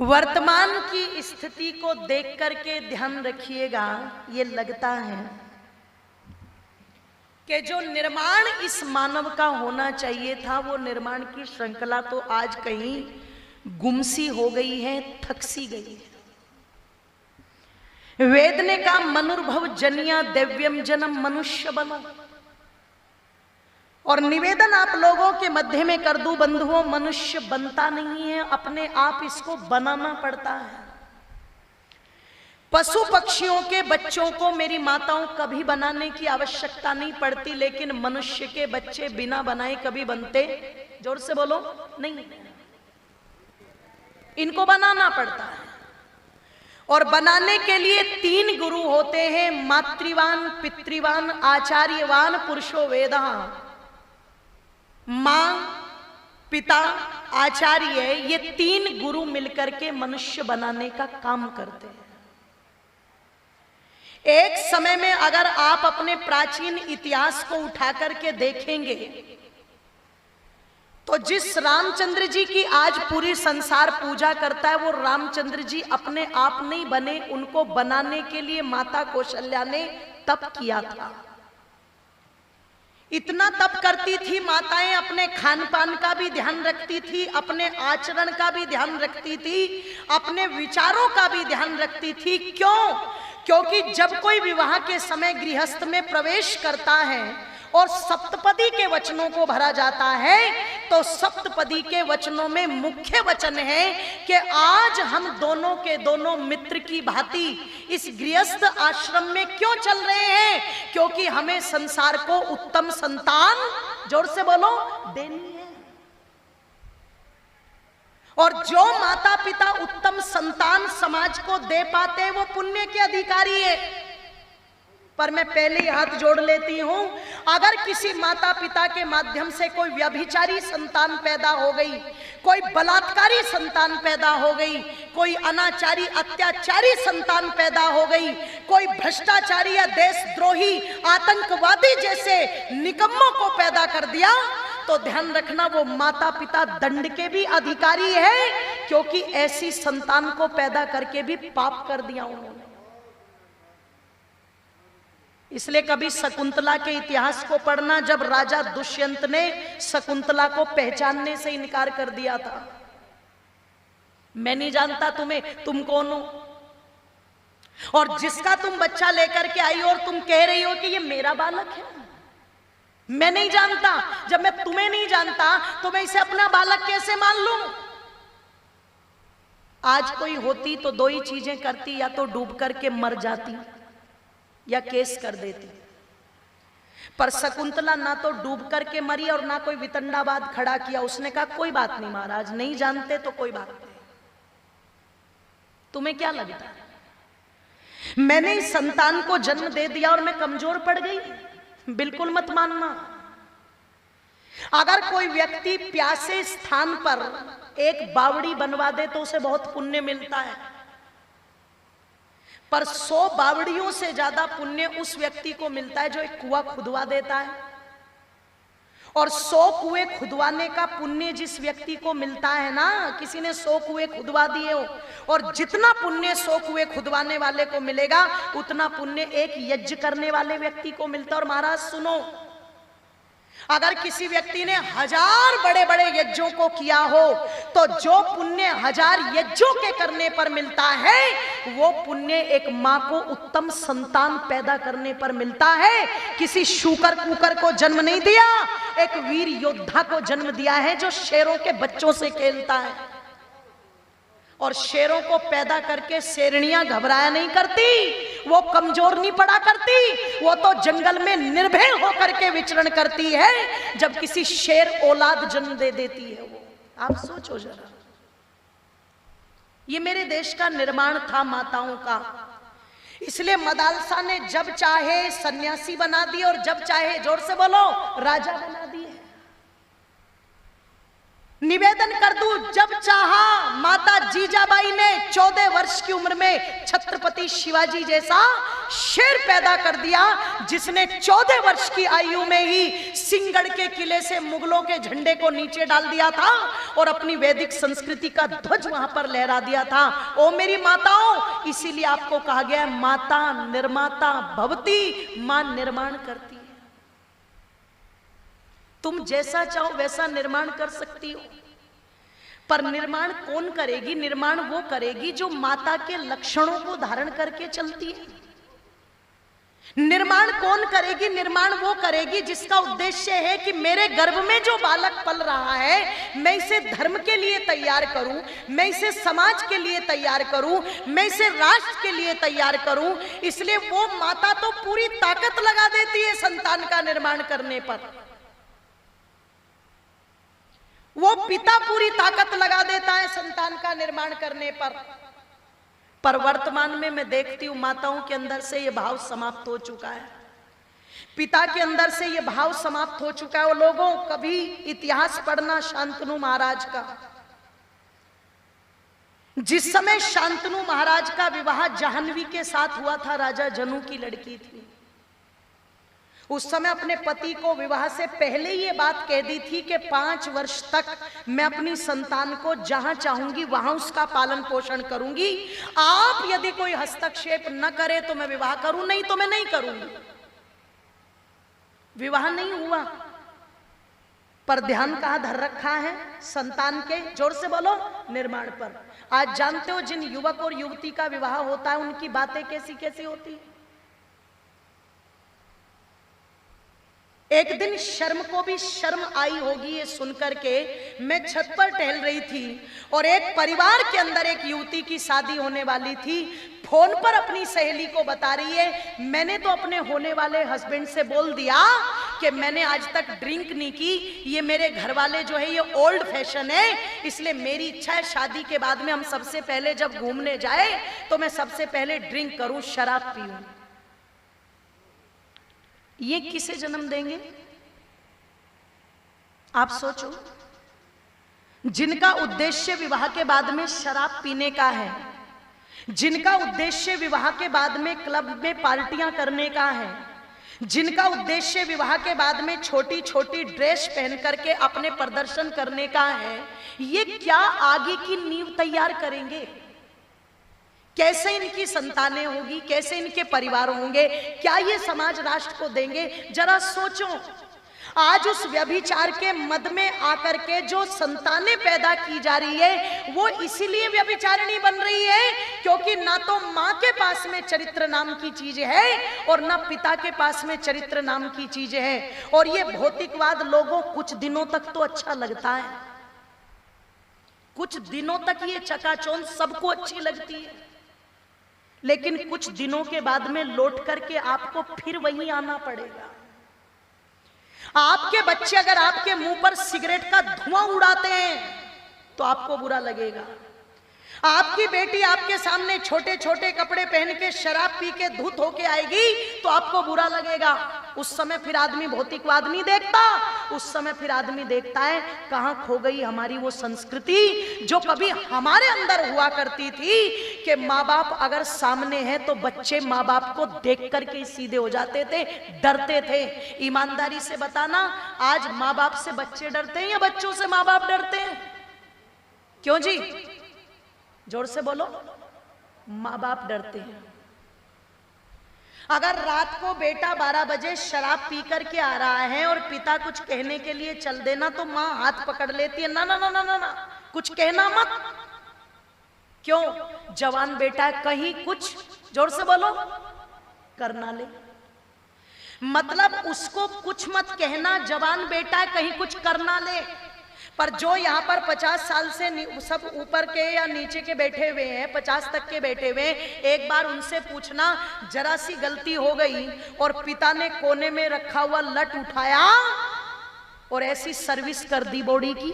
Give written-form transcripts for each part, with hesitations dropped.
वर्तमान की स्थिति को देख करके ध्यान रखिएगा, ये लगता है कि जो निर्माण इस मानव का होना चाहिए था, वो निर्माण की श्रृंखला तो आज कहीं गुमसी हो गई है, थकसी गई है। वेद ने कहा मनुर्भव जनिया दिव्यम जन्म मनुष्य बनो, और निवेदन आप लोगों के मध्य में कर दूं बंधुओं, मनुष्य बनता नहीं है, अपने आप इसको बनाना पड़ता है। पशु पक्षियों के बच्चों को मेरी माताओं कभी बनाने की आवश्यकता नहीं पड़ती, लेकिन मनुष्य के बच्चे बिना बनाए कभी बनते, जोर से बोलो, नहीं, इनको बनाना पड़ता है। और बनाने के लिए 3 गुरु होते हैं, मातृवान, पितृवान, आचार्यवान पुरुषो वेदा। मां, पिता, आचार्य, ये 3 गुरु मिलकर के मनुष्य बनाने का काम करते हैं। एक समय में अगर आप अपने प्राचीन इतिहास को उठा करके देखेंगे तो जिस रामचंद्र जी की आज पूरी संसार पूजा करता है, वो रामचंद्र जी अपने आप नहीं बने, उनको बनाने के लिए माता कौशल्या ने तप किया था। इतना तप करती थी माताएं, अपने खान पान का भी ध्यान रखती थी, अपने आचरण का भी ध्यान रखती थी, अपने विचारों का भी ध्यान रखती थी। क्यों? क्योंकि जब कोई विवाह के समय गृहस्थ में प्रवेश करता है और सप्तपदी के वचनों को भरा जाता है, तो सप्तपदी के वचनों में मुख्य वचन है कि आज हम दोनों के दोनों मित्र की भांति इस गृहस्थ आश्रम में क्यों चल रहे हैं? क्योंकि हमें संसार को उत्तम संतान, जोर से बोलो, देनी है। और जो माता पिता उत्तम संतान समाज को दे पाते हैं वो पुण्य के अधिकारी है। पर मैं पहले ही हाथ जोड़ लेती हूं, अगर किसी माता पिता के माध्यम से कोई व्यभिचारी संतान पैदा हो गई, कोई बलात्कारी संतान पैदा हो गई, कोई अनाचारी अत्याचारी संतान पैदा हो गई, कोई भ्रष्टाचारी या देशद्रोही आतंकवादी जैसे निकम्मों को पैदा कर दिया, तो ध्यान रखना वो माता पिता दंड के भी अधिकारी है, क्योंकि ऐसी संतान को पैदा करके भी पाप कर दिया उन्होंने। इसलिए कभी शकुंतला के इतिहास को पढ़ना, जब राजा दुष्यंत ने शकुंतला को पहचानने से इनकार कर दिया था, मैं नहीं जानता तुम्हें, तुम कौन हो, और जिसका तुम बच्चा लेकर के आई और तुम कह रही हो कि ये मेरा बालक है, मैं नहीं जानता। जब मैं तुम्हें नहीं जानता तो मैं इसे अपना बालक कैसे मान लूं? आज कोई होती तो 2 ही चीजें करती, या तो डूब करके मर जाती या केस कर देती। पर शकुंतला ना तो डूब करके मरी और ना कोई वितंडावाद खड़ा किया। उसने कहा कोई बात नहीं महाराज, नहीं जानते तो कोई बात नहीं, तुम्हें क्या लगता है, मैंने इस संतान को जन्म दे दिया और मैं कमजोर पड़ गई? बिल्कुल मत मानना। अगर कोई व्यक्ति प्यासे स्थान पर एक बावड़ी बनवा दे तो उसे बहुत पुण्य मिलता है, पर 100 बावड़ियों से ज्यादा पुण्य उस व्यक्ति को मिलता है जो एक कुआं खुदवा देता है। और 100 कुएं खुदवाने का पुण्य जिस व्यक्ति को मिलता है ना, किसी ने 100 कुएं खुदवा दिए हो, और जितना पुण्य 100 कुएं खुदवाने वाले को मिलेगा उतना पुण्य एक यज्ञ करने वाले व्यक्ति को मिलता है। और महाराज सुनो, अगर किसी व्यक्ति ने 1000 बड़े बड़े यज्ञों को किया हो तो जो पुण्य 1000 यज्ञों के करने पर मिलता है, वो पुण्य एक मां को उत्तम संतान पैदा करने पर मिलता है। किसी शूकर कुकर को जन्म नहीं दिया, एक वीर योद्धा को जन्म दिया है जो शेरों के बच्चों से खेलता है। और शेरों को पैदा करके शेरनियां घबराया नहीं करती, वो कमजोर नहीं पड़ा करती, वो तो जंगल में निर्भय होकर के विचरण करती है जब किसी शेर औलाद जन्म दे देती है। वो आप सोचो जरा, ये मेरे देश का निर्माण था माताओं का। इसलिए मदालसा ने जब चाहे सन्यासी बना दिए और जब चाहे, जोर से बोलो, राजा बना दिए। निवेदन कर दूं, जब चाहा माता जीजाबाई ने 14 वर्ष की उम्र में छत्रपति शिवाजी जैसा शेर पैदा कर दिया, जिसने 14 वर्ष की आयु में ही सिंहगढ़ के किले से मुगलों के झंडे को नीचे डाल दिया था और अपनी वैदिक संस्कृति का ध्वज वहां पर लहरा दिया था। ओ मेरी माताओं, इसीलिए आपको कहा गया है माता निर्माता भवती, मां निर्माण करती है। तुम जैसा चाहो वैसा निर्माण कर सकती हो, पर निर्माण कौन करेगी? निर्माण वो करेगी जो माता के लक्षणों को धारण करके चलती है। निर्माण कौन करेगी? निर्माण वो करेगी जिसका उद्देश्य है कि मेरे गर्भ में जो बालक पल रहा है, मैं इसे धर्म के लिए तैयार करूं, मैं इसे समाज के लिए तैयार करूं, मैं इसे राष्ट्र के लिए तैयार करूं। इसलिए वो माता तो पूरी ताकत लगा देती है संतान का निर्माण करने पर, वो पिता पूरी ताकत लगा देता है संतान का निर्माण करने पर वर्तमान में मैं देखती हूं माताओं के अंदर से यह भाव समाप्त हो चुका है, पिता के अंदर से यह भाव समाप्त हो चुका है। वो लोगों कभी इतिहास पढ़ना शांतनु महाराज का, जिस समय शांतनु महाराज का विवाह जाह्नवी के साथ हुआ था, राजा जनू की लड़की थी, उस समय अपने पति को विवाह से पहले ये बात कह दी थी कि 5 वर्ष तक मैं अपनी संतान को जहां चाहूंगी वहां उसका पालन पोषण करूंगी। आप यदि कोई हस्तक्षेप न करे तो मैं विवाह करूं, नहीं तो मैं नहीं करूंगी। विवाह नहीं हुआ, पर ध्यान कहां धर रखा है? संतान के, जोर से बोलो, निर्माण पर। आज जानते हो जिन युवक और युवती का विवाह होता है उनकी बातें कैसी कैसी होती है। एक दिन शर्म को भी शर्म आई होगी ये सुनकर के, मैं छत पर टहल रही थी और एक परिवार के अंदर एक युवती की शादी होने वाली थी। फोन पर अपनी सहेली को बता रही है, मैंने तो अपने होने वाले हस्बैंड से बोल दिया कि मैंने आज तक ड्रिंक नहीं की, ये मेरे घर वाले जो है ये ओल्ड फैशन है, इसलिए मेरी इच्छा है शादी के बाद में हम सबसे पहले जब घूमने जाए तो मैं सबसे पहले ड्रिंक करूं, शराब पीऊं। ये किसे जन्म देंगे? आप सोचो, जिनका उद्देश्य विवाह के बाद में शराब पीने का है, जिनका उद्देश्य विवाह के बाद में क्लब में पार्टियां करने का है, जिनका उद्देश्य विवाह के बाद में छोटी छोटी ड्रेस पहन करके अपने प्रदर्शन करने का है, ये क्या आगे की नींव तैयार करेंगे? कैसे इनकी संतानें होगी, कैसे इनके परिवार होंगे, क्या ये समाज राष्ट्र को देंगे? जरा सोचो, आज उस व्यभिचार के मद में आकर के जो संतानें पैदा की जा रही है वो इसीलिए व्यभिचारिणी बन रही है क्योंकि ना तो मां के पास में चरित्र नाम की चीज है और ना पिता के पास में चरित्र नाम की चीज है। और ये भौतिकवाद लोगों कुछ दिनों तक तो अच्छा लगता है, कुछ दिनों तक ये चकाचौंध सबको अच्छी लगती है, लेकिन कुछ दिनों के बाद में लौट करके आपको फिर वहीं आना पड़ेगा। आपके बच्चे अगर आपके मुंह पर सिगरेट का धुआं उड़ाते हैं तो आपको बुरा लगेगा। आपकी बेटी आपके सामने छोटे छोटे कपड़े पहन के शराब पी के धूत होके आएगी तो आपको बुरा लगेगा। उस समय फिर आदमी भौतिकवाद नहीं देखता, उस समय फिर आदमी देखता है कहां खो गई हमारी वो संस्कृति जो कभी हमारे अंदर हुआ करती थी कि माँ बाप अगर सामने हैं तो बच्चे माँ बाप को देख करके सीधे हो जाते थे, डरते थे। ईमानदारी से बताना, आज माँ बाप से बच्चे डरते हैं या बच्चों से माँ बाप डरते हैं? क्यों जी, जोर से बोलो। माँ बाप डरते हैं। अगर रात को बेटा 12 बजे शराब पी करके आ रहा है और पिता कुछ कहने के लिए चल देना तो माँ हाथ पकड़ लेती है, ना ना ना ना ना, ना कुछ कहना मत। क्यों? जवान बेटा है, कहीं कुछ, जोर से बोलो, करना ले। मतलब उसको कुछ मत कहना, जवान बेटा है, कहीं कुछ करना ले। पर जो यहाँ पर 50 साल से सब ऊपर के या नीचे के बैठे हुए हैं, 50 तक के बैठे हुए हैं, एक बार उनसे पूछना, जरा सी गलती हो गई और पिता ने कोने में रखा हुआ लट उठाया और ऐसी सर्विस कर दी बॉडी की,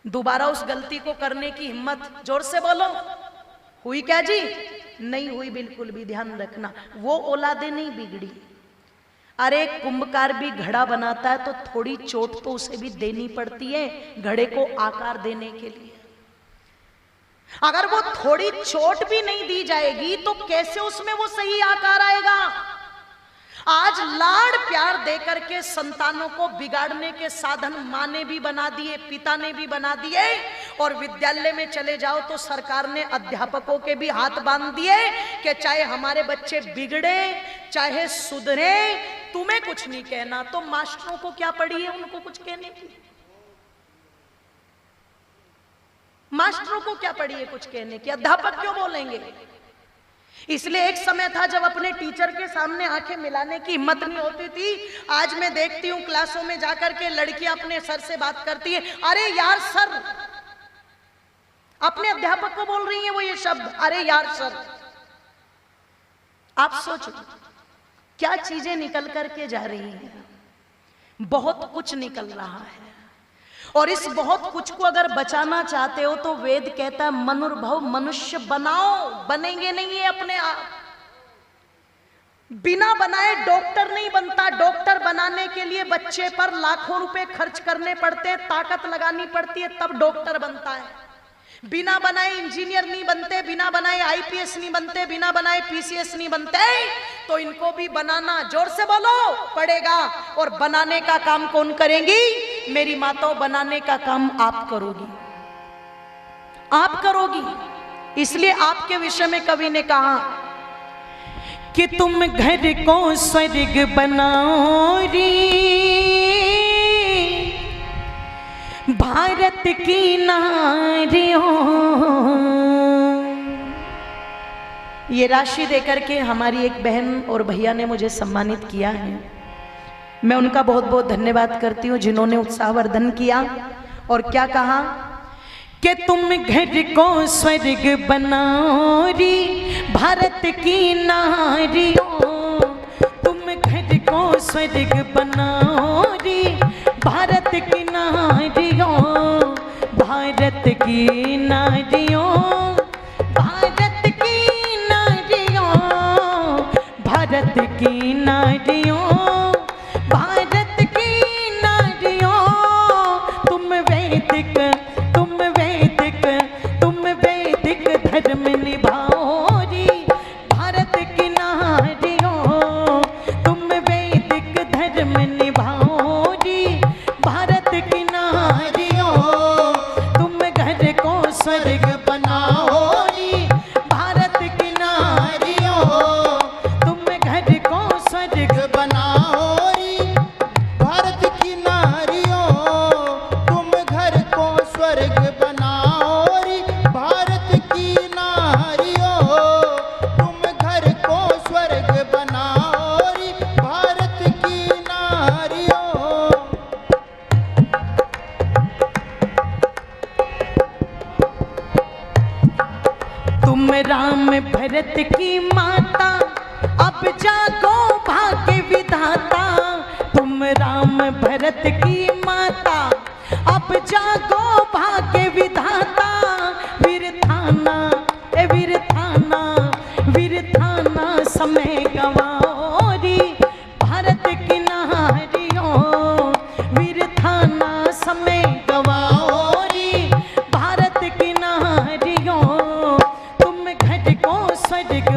दोबारा उस गलती को करने की हिम्मत, जोर से बोलो, हुई क्या जी? नहीं हुई, बिल्कुल भी ध्यान रखना। वो औलादे नहीं बिगड़ी। अरे कुंभकार भी घड़ा बनाता है तो थोड़ी चोट तो उसे भी देनी पड़ती है घड़े को आकार देने के लिए। अगर वो थोड़ी चोट भी नहीं दी जाएगी तो कैसे उसमें वो सही आकार आएगा। आज लाड़ प्यार देकर के संतानों को बिगाड़ने के साधन माँ ने भी बना दिए, पिता ने भी बना दिए, और विद्यालय में चले जाओ तो सरकार ने अध्यापकों के भी हाथ बांध दिए कि चाहे हमारे बच्चे बिगड़े चाहे सुधरे तुम्हें कुछ नहीं कहना। तो मास्टरों को क्या पड़ी है उनको कुछ कहने की? मास्टरों को क्या पड़ी है कुछ कहने की? अध्यापक क्यों बोलेंगे? इसलिए एक समय था जब अपने टीचर के सामने आंखें मिलाने की हिम्मत नहीं होती थी। आज मैं देखती हूं क्लासों में जाकर के लड़कियां अपने सर से बात करती है, अरे यार सर। अपने अध्यापक को बोल रही है वो ये शब्द, अरे यार सर। आप सोचो क्या चीजें निकल करके जा रही हैं। बहुत कुछ निकल रहा है, और इस बहुत कुछ को अगर बचाना चाहते हो तो वेद कहता है मनुर्भव, मनुष्य बनाओ। बनेंगे नहीं है अपने आप। बिना बनाए डॉक्टर नहीं बनता। डॉक्टर बनाने के लिए बच्चे पर लाखों रुपए खर्च करने पड़ते हैं, ताकत लगानी पड़ती है, तब डॉक्टर बनता है। बिना बनाए इंजीनियर नहीं बनते, बिना बनाए आईपीएस नहीं बनते, बिना बनाए पीसीएस नहीं बनते। तो इनको भी बनाना, जोर से बोलो, पड़ेगा। और बनाने का काम कौन करेंगी? मेरी माताओं, बनाने का काम आप करोगी, आप करोगी। इसलिए आपके विषय में कवि ने कहा कि तुम घर को स्वर्ग बनाओ री, भारत की नारियों। ये राशि देकर के हमारी एक बहन और भैया ने मुझे सम्मानित किया है। मैं उनका बहुत बहुत धन्यवाद करती हूँ जिन्होंने उत्साहवर्धन किया। और क्या कहा कि तुम घर को स्वर्ग बनाओ री, भारत की नारियों। तुम घर को स्वर्ग बनाओ री, भारत की नारियों। भारत की नारियों, भारत की नारियों, भारत की नारियों, भारत की नारियों। तुम वैदिक, तुम वैदिक, तुम वैदिक धर्म निभाओ री, भारत की नारियों। तुम वैदिक धर्म निभाओ री, भारत की नारियों। तुम घर को स्वर्ग बनाओ री, भारत की नारियों। तुम घर को स्वर्ग बनाओ री, भारत की नारियों। तुम घर को स्वर्ग बनाओ री, भारत की नारियों। तुम घर को स्वर्ग बनाओ री, भारत की नारियों। तुम राम भरत की माता, अब जागो भाग्य विधाता। तुम राम भरत की माता, अब जागो भाग्य विधाता। वीर थाना, ए वीर थाना, वीर थाना समय गवाओ री, भारत की नारियों। वीर थाना समय गवाओ री, भारत की नारियों। तुम घर को स्वर्ग